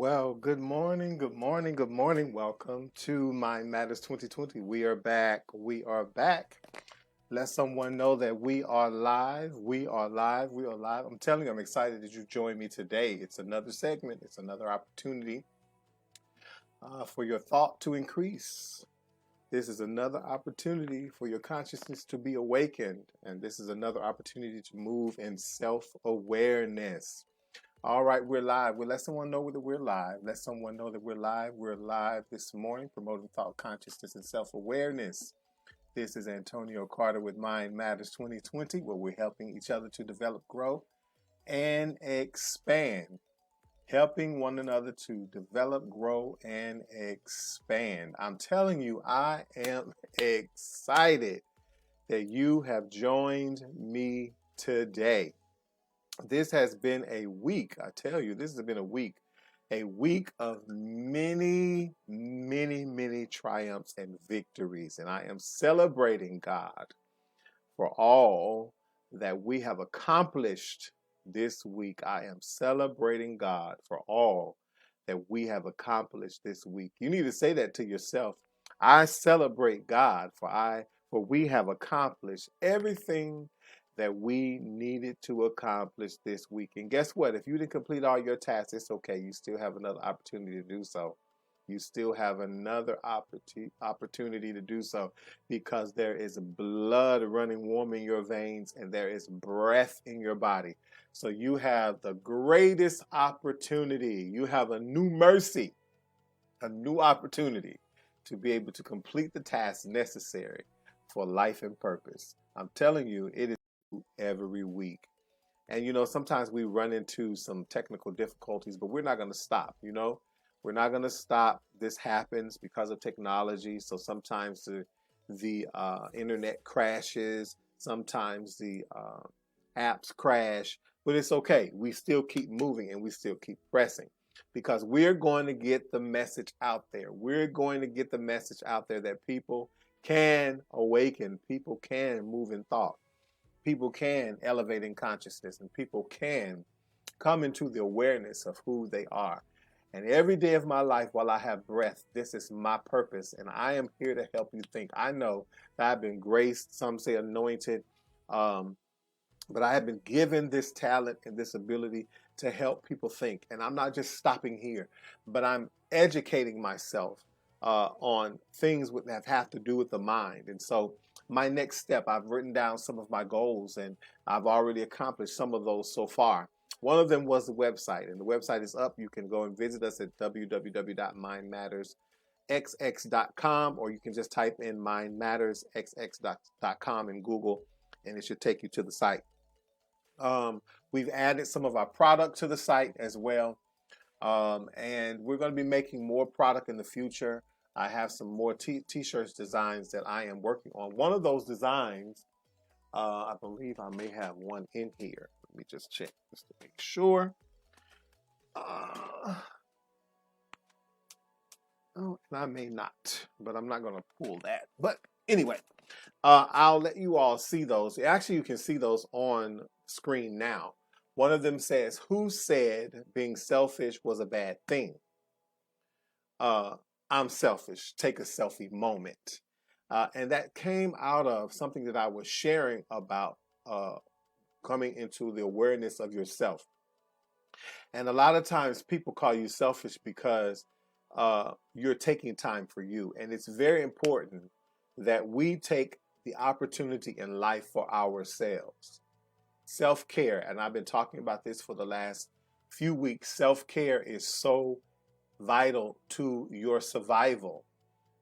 Well, good morning, good morning, good morning. Welcome to Mind Matters 2020. We are back. We are back. Let someone know that we are live. We are live. We are live. I'm telling you, I'm excited that you joined me today. It's another segment, it's another opportunity for your thought to increase. This is another opportunity for your consciousness to be awakened. And this is another opportunity to move in self awareness. All right, we're live. We'll let someone know that we're live. Let someone know that we're live. We're live this morning promoting thought consciousness and self-awareness. This is Antonio Carter with Mind Matters 2020, where we're helping each other to develop, grow, and expand. Helping one another to develop, grow, and expand. I'm telling you, I am excited that you have joined me today. This has been a week. I tell you, this has been a week of many, many, many triumphs and victories. And I am celebrating God for all that we have accomplished this week. I am celebrating God for all that we have accomplished this week. You need to say that to yourself. I celebrate God for we have accomplished everything that we needed to accomplish this week. And guess what? If you didn't complete all your tasks, it's okay. You still have another opportunity to do so. You still have another opportunity to do so because there is blood running warm in your veins and there is breath in your body. So you have the greatest opportunity. You have a new mercy, a new opportunity to be able to complete the tasks necessary for life and purpose. I'm telling you, it is every week. And sometimes we run into some technical difficulties, but we're not going to stop, We're not going to stop. This happens because of technology. So sometimes the internet crashes, sometimes the apps crash, but it's okay. We still keep moving and we still keep pressing because we're going to get the message out there. We're going to get the message out there that people can awaken, people can move in thought, people can elevate in consciousness, and people can come into the awareness of who they are. And every day of my life while I have breath, this is my purpose. And I am here to help you think. I know that I've been graced, some say anointed, but I have been given this talent and this ability to help people think. And I'm not just stopping here, but I'm educating myself on things that have to do with the mind. And so my next step, I've written down some of my goals and I've already accomplished some of those so far. One of them was the website, and the website is up. You can go and visit us at www.mindmattersxx.com, or you can just type in mindmattersxx.com in Google, and it should take you to the site. We've added some of our product to the site as well, and we're going to be making more product in the future. I have some more t-shirts designs that I am working on. One of those designs, I believe I may have one in here. Let me just check just to make sure. Oh, and I may not, but I'm not going to pull that. But anyway, I'll let you all see those. Actually, you can see those on screen now. One of them says, "Who said being selfish was a bad thing?" I'm selfish. Take a selfie moment. And that came out of something that I was sharing about coming into the awareness of yourself. And a lot of times people call you selfish because you're taking time for you. And it's very important that we take the opportunity in life for ourselves. Self-care, and I've been talking about this for the last few weeks. Self-care is so vital to your survival.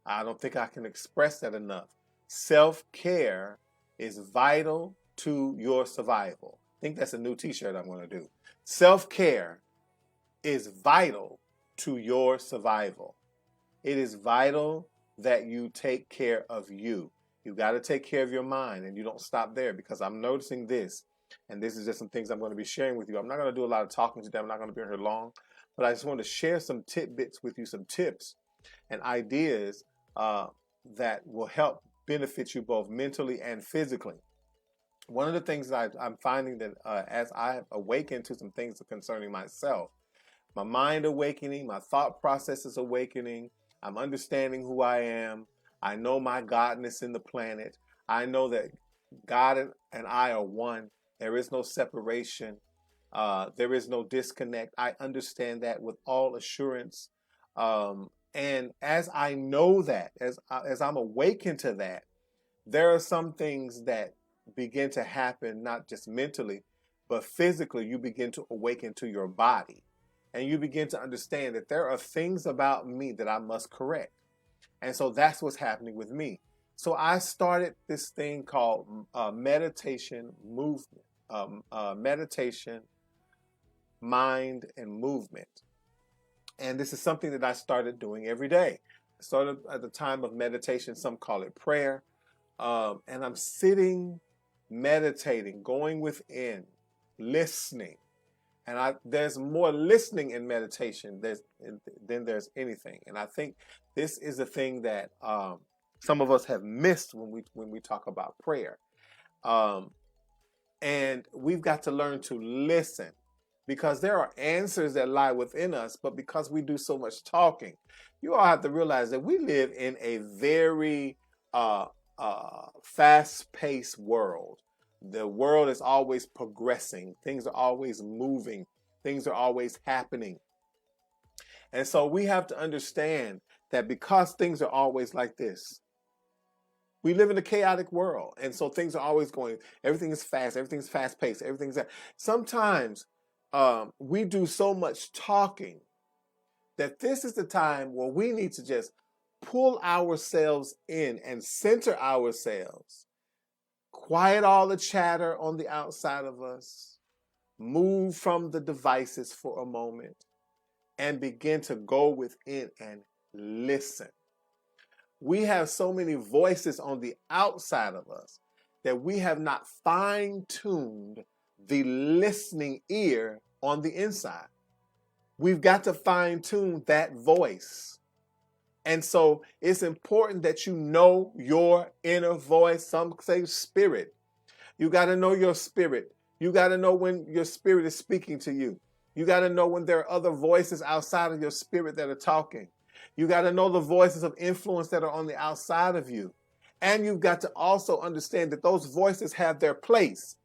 I don't think I can express that enough. Self-care is vital to your survival. I think that's a new t-shirt I'm going to do. Self-care is vital to your survival. It is vital that you take care of you. You got to take care of your mind, and you don't stop there, because I'm noticing this, and this is just some things I'm going to be sharing with you. I'm not going to do a lot of talking today. I'm not going to be here long, but I just want to share some tidbits with you, some tips and ideas that will help benefit you both mentally and physically. One of the things that I'm finding that as I have awakened to some things concerning myself, My mind awakening, my thought process is awakening. I'm understanding who I am. I know my godness in the planet. I know that God and I are one. There is no separation. There is no disconnect. I understand that with all assurance. And as I know that, as I'm awakened to that, there are some things that begin to happen, not just mentally, but physically. You begin to awaken to your body. And you begin to understand that there are things about me that I must correct. And so that's what's happening with me. So I started this thing called meditation movement, meditation, mind, and movement. And this is something that I started doing every day. I started at the time of meditation, some call it prayer. And I'm sitting, meditating, going within, listening. And there's more listening in meditation than there's anything. And I think this is a thing that some of us have missed when we talk about prayer. And we've got to learn to listen, because there are answers that lie within us, but because we do so much talking, you all have to realize that we live in a very fast-paced world. The world is always progressing. Things are always moving. Things are always happening. And so we have to understand that because things are always like this, we live in a chaotic world. And so things are always going, everything is fast, everything's fast-paced, everything's that. Sometimes we do so much talking that this is the time where we need to just pull ourselves in and center ourselves. Quiet all the chatter on the outside of us. Move from the devices for a moment and begin to go within and listen. We have so many voices on the outside of us that we have not fine-tuned the listening ear on the inside. We've got to fine-tune that voice. And so it's important that you know your inner voice. Some say spirit. You got to know your spirit. You got to know when your spirit is speaking to you. You got to know when there are other voices outside of your spirit that are talking. You got to know the voices of influence that are on the outside of you. And you've got to also understand that those voices have their place.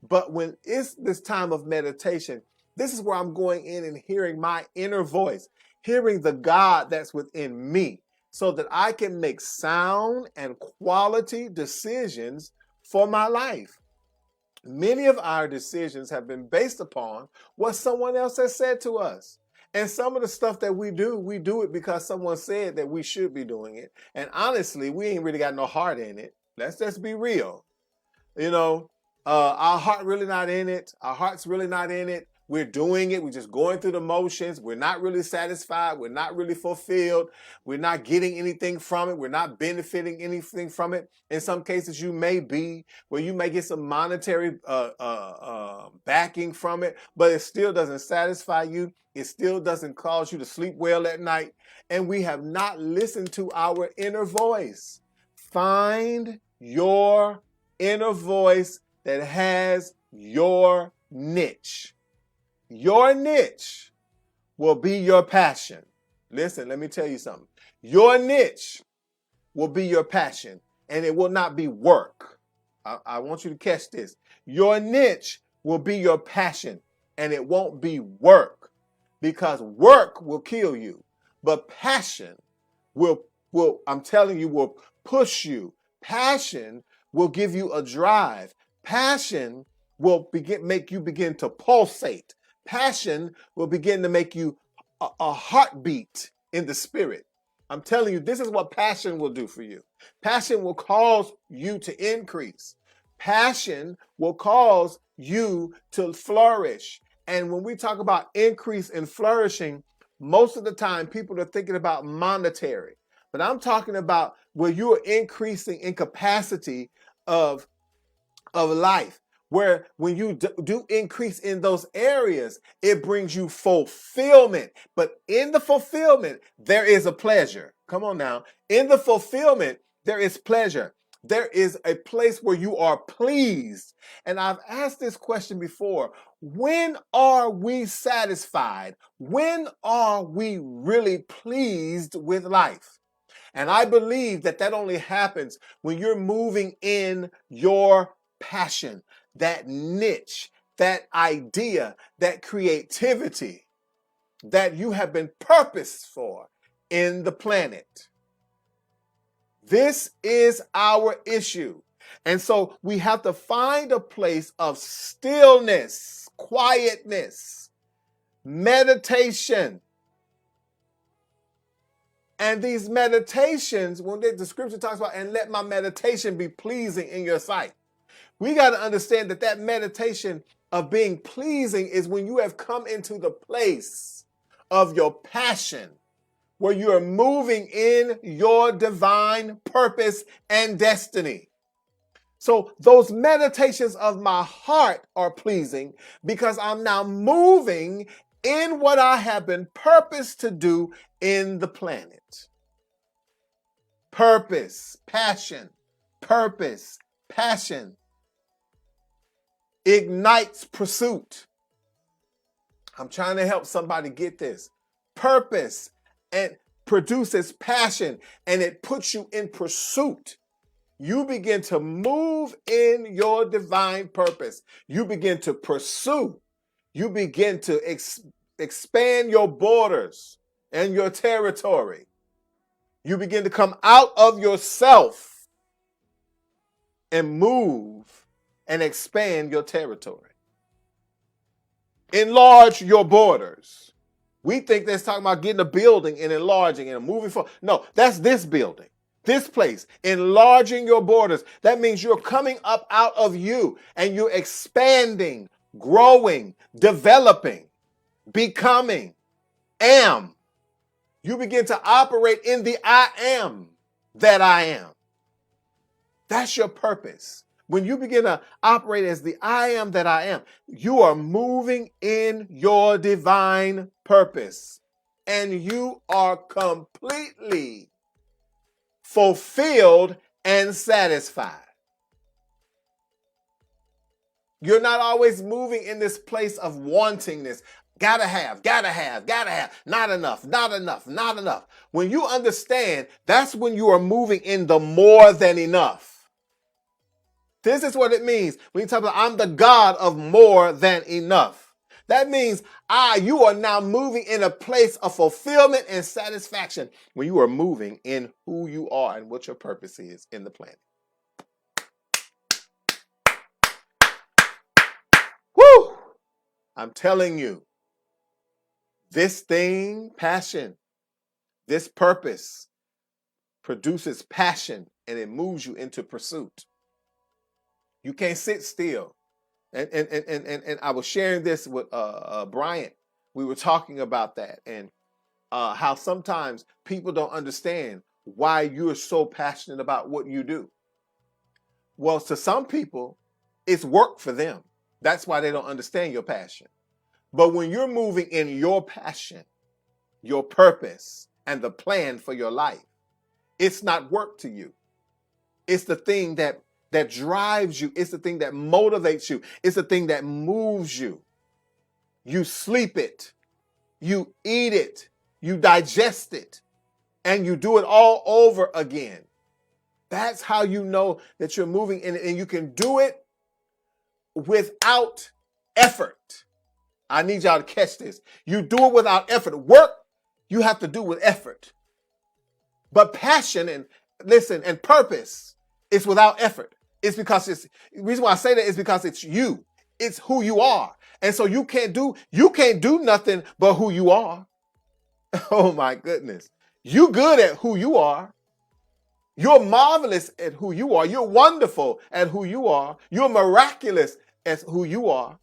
But when it's this time of meditation, this is where I'm going in and hearing my inner voice, hearing the God that's within me, so that I can make sound and quality decisions for my life. Many of our decisions have been based upon what someone else has said to us. And some of the stuff that we do it because someone said that we should be doing it. And honestly, we ain't really got no heart in it. Let's just be real. You know, our heart really not in it. Our heart's really not in it. We're doing it. We're just going through the motions. We're not really satisfied. We're not really fulfilled. We're not getting anything from it. We're not benefiting anything from it. In some cases, you may be, where you may get some monetary backing from it, but it still doesn't satisfy you. It still doesn't cause you to sleep well at night. And we have not listened to our inner voice. Find your inner voice that has your niche. Your niche will be your passion. Listen, let me tell you something. Your niche will be your passion, and it will not be work. I want you to catch this. Your niche will be your passion, and it won't be work, because work will kill you, but passion will I'm telling you, will push you. Passion will give you a drive. Passion will make you begin to pulsate. Passion will begin to make you a heartbeat in the spirit. I'm telling you, this is what passion will do for you. Passion will cause you to increase. Passion will cause you to flourish. And when we talk about increase and flourishing, most of the time people are thinking about monetary. But I'm talking about where you are increasing in capacity of life, where when you do increase in those areas, it brings you fulfillment. But in the fulfillment, there is a pleasure. Come on now. In the fulfillment, there is pleasure. There is a place where you are pleased. And I've asked this question before. when are we satisfied? When are we really pleased with life? And I believe that that only happens when you're moving in your passion, that niche, that idea, that creativity that you have been purposed for in the planet. This is our issue. And so we have to find a place of stillness, quietness, meditation. And these meditations, when the scripture talks about, and let my meditation be pleasing in your sight. We got to understand that that meditation of being pleasing is when you have come into the place of your passion, where you are moving in your divine purpose and destiny. So those meditations of my heart are pleasing because I'm now moving in what I have been purposed to do in the planet. Purpose, passion, purpose, passion ignites pursuit. I'm trying to help somebody get this. Purpose and produces passion, and it puts you in pursuit. You begin to move in your divine purpose. You begin to pursue. You begin to expand your borders and your territory. You begin to come out of yourself and move and expand your territory. Enlarge your borders. We think that's talking about getting a building and enlarging and moving forward. No, that's this building, this place, enlarging your borders. That means you're coming up out of you and you're expanding, growing, developing, becoming, am. You begin to operate in the I am that I am. That's your purpose. When you begin to operate as the I am that I am, you are moving in your divine purpose. And you are completely fulfilled and satisfied. You're not always moving in this place of wantingness. Gotta have, not enough, not enough, not enough. When you understand, that's when you are moving in the more than enough. This is what it means when you talk about I'm the God of more than enough. That means you are now moving in a place of fulfillment and satisfaction when you are moving in who you are and what your purpose is in the planet. Woo! I'm telling you, this thing, passion, this purpose produces passion and it moves you into pursuit. You can't sit still. And I was sharing this with Bryant. We were talking about that and how sometimes people don't understand why you're so passionate about what you do. Well, to some people, it's work for them. That's why they don't understand your passion. But when you're moving in your passion, your purpose, and the plan for your life, it's not work to you. It's the thing that drives you. It's the thing that motivates you. It's the thing that moves you. You sleep it. You eat it. You digest it. And you do it all over again. That's how you know that you're moving in it. And you can do it without effort. I need y'all to catch this. You do it without effort. Work, you have to do with effort. But passion and purpose is without effort. It's because the reason why I say that is because it's you. It's who you are. And so you can't do nothing but who you are. Oh my goodness. You good at who you are. You're marvelous at who you are. You're wonderful at who you are. You're miraculous as who you are.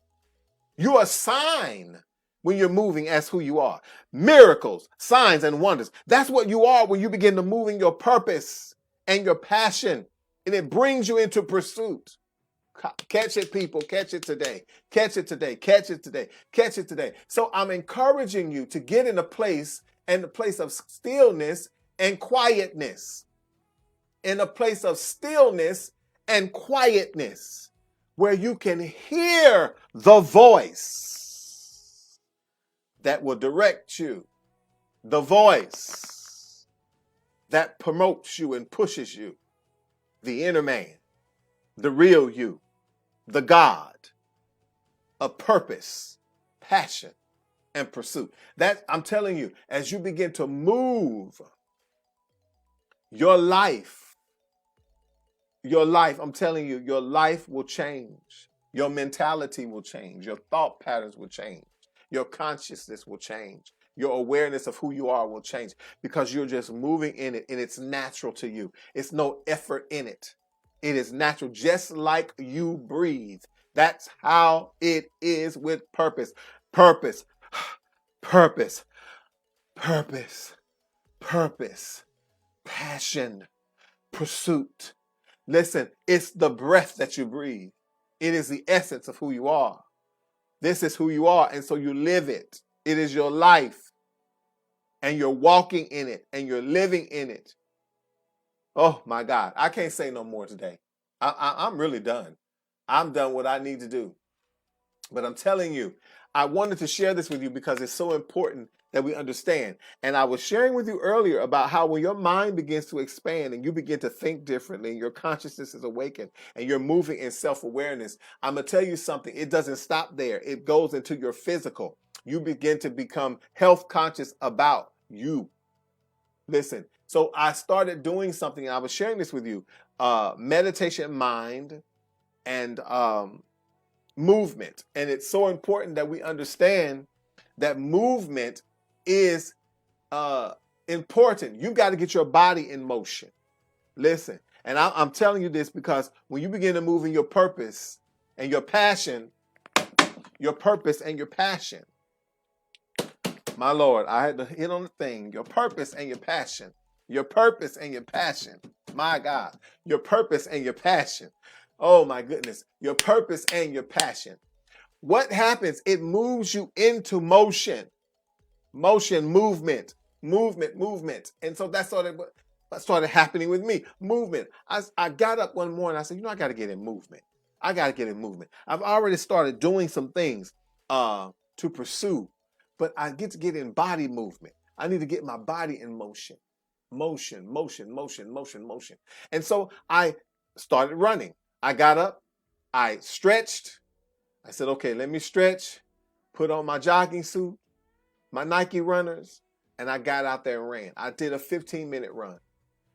You're a sign when you're moving as who you are. Miracles, signs, and wonders. That's what you are when you begin to move in your purpose and your passion. And it brings you into pursuit. Catch it, people. Catch it today. Catch it today. Catch it today. Catch it today. So I'm encouraging you to get in a place of stillness and quietness. In a place of stillness and quietness. where you can hear the voice that will direct you, the voice that promotes you and pushes you, the inner man, the real you, the God of purpose, passion, and pursuit. That, I'm telling you, as you begin to move your life, I'm telling you, your life will change. Your mentality will change. Your thought patterns will change. Your consciousness will change. Your awareness of who you are will change because you're just moving in it and it's natural to you. It's no effort in it. It is natural, just like you breathe. That's how it is with purpose. Purpose, purpose, purpose, purpose, passion, pursuit. Listen, it's the breath that you breathe. It is the essence of who you are. This is who you are, and so you live it. It is your life, and you're walking in it, and you're living in it. Oh, my God. I can't say no more today. I'm really done. I'm done what I need to do. But I'm telling you, I wanted to share this with you because it's so important that we understand. And I was sharing with you earlier about how when your mind begins to expand and you begin to think differently, and your consciousness is awakened and you're moving in self-awareness, I'm going to tell you something. It doesn't stop there. It goes into your physical. You begin to become health conscious about you. Listen, so I started doing something. I was sharing this with you, meditation, mind, and movement. And it's so important that we understand that movement is important. You've got to get your body in motion. Listen, and I'm telling you this because when you begin to move in your purpose and your passion, your purpose and your passion, my Lord, I had to hit on the thing, your purpose and your passion, your purpose and your passion, my God, your purpose and your passion. Oh my goodness, your purpose and your passion. What happens? It moves you into motion, movement. And so that started happening with me, movement. I got up one morning, I said, I got to get in movement. I've already started doing some things to pursue, but I get to get in body movement. I need to get my body in motion. Motion. And so I started running. I got up, I stretched. I said, okay, let me stretch, put on my jogging suit, my Nike runners, and I got out there and ran. I did a 15-minute run.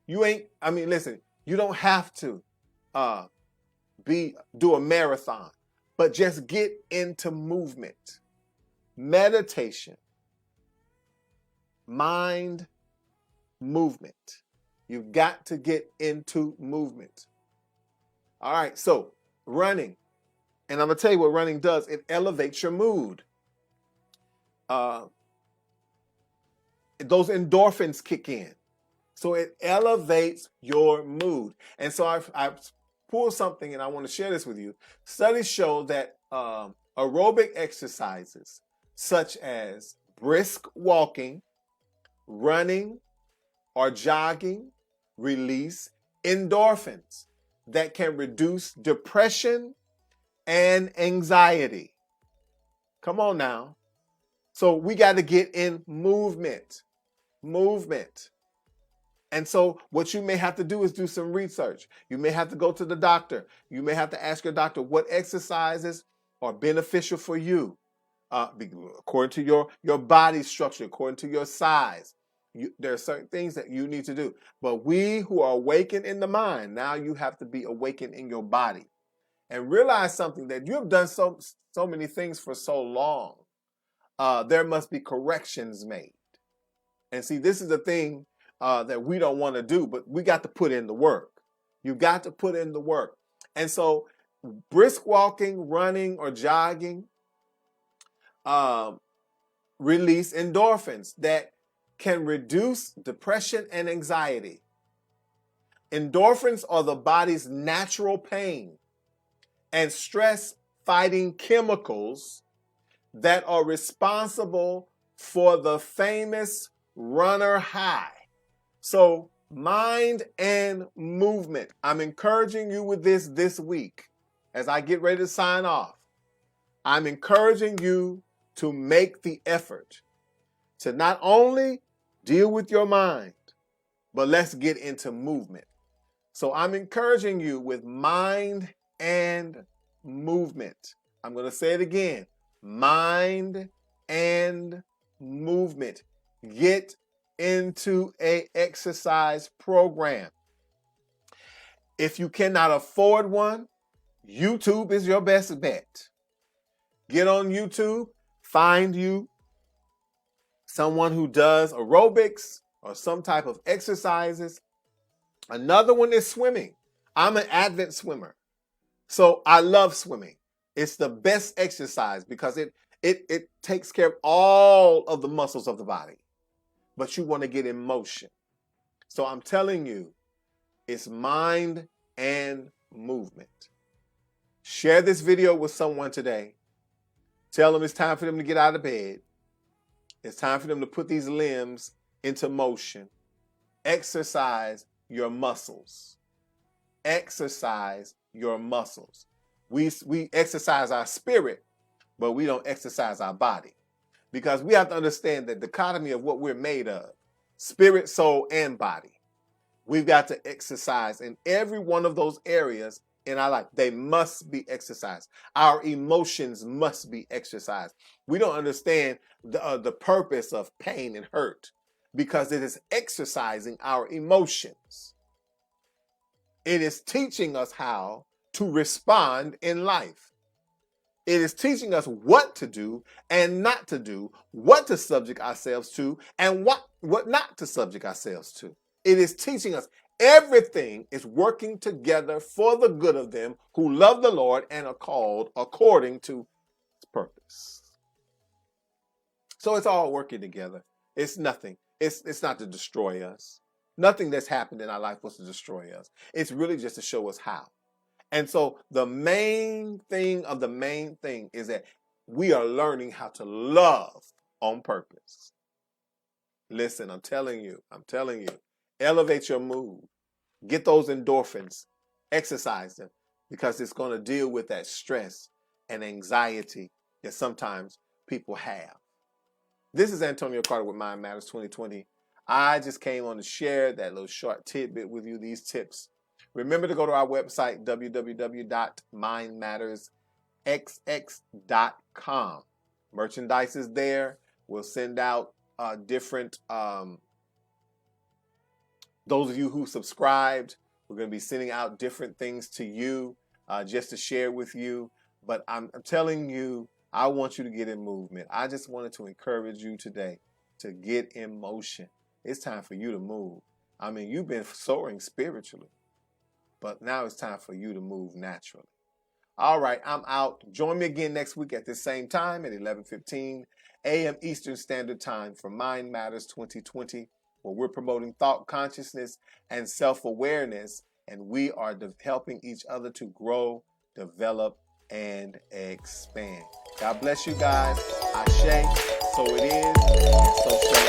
Listen, you don't have to do a marathon, but just get into movement. Meditation, mind, movement. You've got to get into movement. All right, so running. And I'm going to tell you what running does. It elevates your mood. Those endorphins kick in. So it elevates your mood. And so I pulled something and I want to share this with you. Studies show that aerobic exercises such as brisk walking, running, or jogging release endorphins that can reduce depression and anxiety. Come on now. So we got to get in movement. And so what you may have to do is do some research. You may have to go to the doctor. You may have to ask your doctor what exercises are beneficial for you, according to your body structure, according to your size. There are certain things that you need to do. But we who are awakened in the mind, now you have to be awakened in your body. And realize something, that you have done so many things for so long. There must be corrections made. And see, this is the thing that we don't want to do, but we got to put in the work. You got to put in the work. And so brisk walking, running, or jogging release endorphins that can reduce depression and anxiety. Endorphins are the body's natural pain and stress-fighting chemicals that are responsible for the famous runner high. So mind and movement. I'm encouraging you with this week as I get ready to sign off, I'm encouraging you to make the effort to not only deal with your mind, but let's get into movement. So I'm encouraging you with mind and movement. I'm going to say it again. Mind and movement. Get into an exercise program. If you cannot afford one, YouTube is your best bet. Get on YouTube, find you someone who does aerobics or some type of exercises. Another one is swimming. I'm an avid swimmer, so I love swimming. It's the best exercise because it takes care of all of the muscles of the body, but you want to get in motion. So I'm telling you, it's mind and movement. Share this video with someone today. Tell them it's time for them to get out of bed. It's time for them to put these limbs into motion. Exercise your muscles. Exercise your muscles. We exercise our spirit, but we don't exercise our body. Because we have to understand the dichotomy of what we're made of. Spirit, soul, and body. We've got to exercise in every one of those areas in our life. They must be exercised. Our emotions must be exercised. We don't understand the purpose of pain and hurt because it is exercising our emotions. It is teaching us how to respond in life. It is teaching us what to do and not to do, what to subject ourselves to and what not to subject ourselves to. It is teaching us everything is working together for the good of them who love the Lord and are called according to his purpose. So it's all working together. It's nothing. It's not to destroy us. Nothing that's happened in our life was to destroy us. It's really just to show us how. And so the main thing of the main thing is that we are learning how to love on purpose. Listen, I'm telling you, elevate your mood. Get those endorphins. Exercise them because it's going to deal with that stress and anxiety that sometimes people have. This is Antonio Carter with Mind Matters 2020. I just came on to share that little short tidbit with you, these tips. Remember to go to our website, www.mindmattersxx.com. Merchandise is there. We'll send out different, those of you who subscribed, we're going to be sending out different things to you just to share with you. But I'm telling you, I want you to get in movement. I just wanted to encourage you today to get in motion. It's time for you to move. I mean, you've been soaring spiritually, but now it's time for you to move naturally. All right, I'm out. Join me again next week at this same time at 11:15 a.m. Eastern Standard Time for Mind Matters 2020, where we're promoting thought consciousness and self-awareness, and we are helping each other to grow, develop, and expand. God bless you guys. Ashe, so it is, and so shall it be.